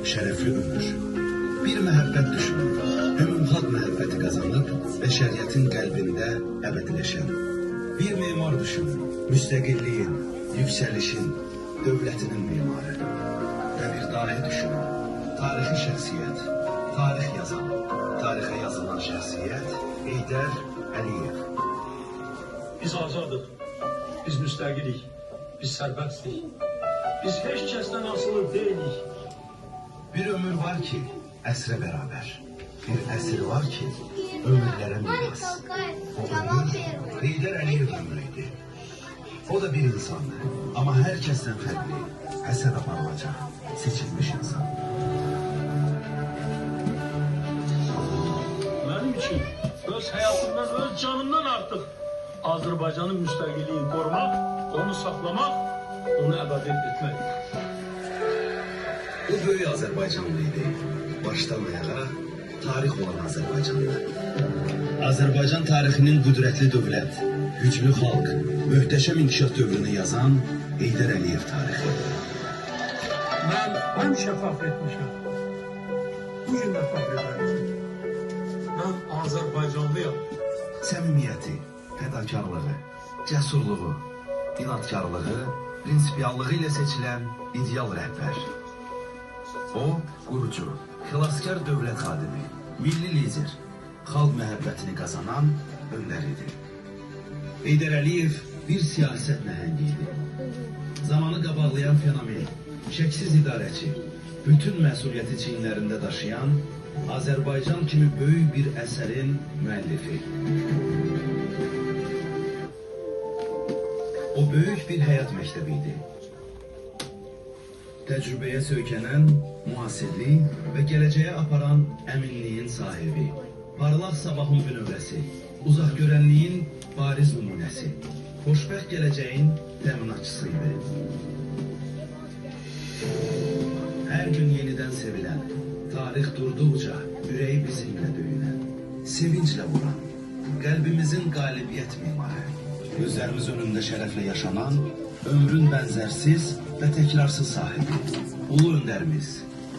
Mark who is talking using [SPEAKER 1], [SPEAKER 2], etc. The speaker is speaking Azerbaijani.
[SPEAKER 1] şərəfli ömür. Bir məhəbbət düşünün, ümumxalq məhəbbəti qazanıb, bəşəriyyətin qəlbində əbədiləşən. Bir memar düşünün, müstəqilliyin, yüksəlişin, dövlətinin mimarı. Və bir dahi düşünün, tarixi şəxsiyyət, tarix yazan, tarixə yazılan şəxsiyyət Heydər Əliyev.
[SPEAKER 2] Biz azadıq, biz müstəqilik, biz sərbəstlik, biz heç kəsdən asılı deyilik.
[SPEAKER 1] Bir ömür var ki, əsrə bərabər. Bir əsr var ki, ömürlərə miras. O ömür Heydər Əliyev ömrüydü. O da bir insandı, amma hər kəsdən fərqli, həsəd aparılacaq, seçilmiş insan.
[SPEAKER 2] Mənim üçün öz həyatımdan, öz canımdan artıq Azərbaycanın müstəqilliyini qorumaq, onu saxlamaq, onu əbədi etmək.
[SPEAKER 1] O böyük Azərbaycanlı idi. Başdan ayağa tarix olan Azərbaycanlı. Azərbaycan tarixinin qüdrətli dövlət, güclü xalq, möhtəşəm inkişaf dövrünü yazan Heydər Əliyev tarixi.
[SPEAKER 2] Mən həmişə fəxr etmişəm. Bugün də fəxr edirəm. Mən Azərbaycanlıyam.
[SPEAKER 1] Səmimiyyəti, fədakarlığı, cəsurluğu, inadkarlığı, prinsipiallığı ilə seçilən ideal rəhbər. O, qurucu, xilaskar dövlət xadimi, milli lider, xalq məhəbbətini qazanan öndər idi. Heydər Əliyev bir siyasət nəhəngi idi. Zamanı qabaqlayan fenomen, şəksiz idarəçi, bütün məsuliyyəti çiyinlərində daşıyan Azərbaycan kimi böyük bir əsərin müəllifi. O böyük bir həyat məktəbi idi. Təcrübəyə söykənən, müasirlik və gələcəyə aparan əminliyin sahibi, parlaq sabahın bünövrəsi, uzaq görənliyin bariz nümunəsi, xoşbəxt gələcəyin təminatçısı idi. Hər gün yenidən sevilən, tarix durduqca ürəyi bizimlə döyünən, sevinclə vuran, qəlbimizin qalibiyyət mimarı, gözlərimiz önündə şərəflə yaşanan, ömrün bənzərsiz və təkrarsız sahibi, ulu öndərimiz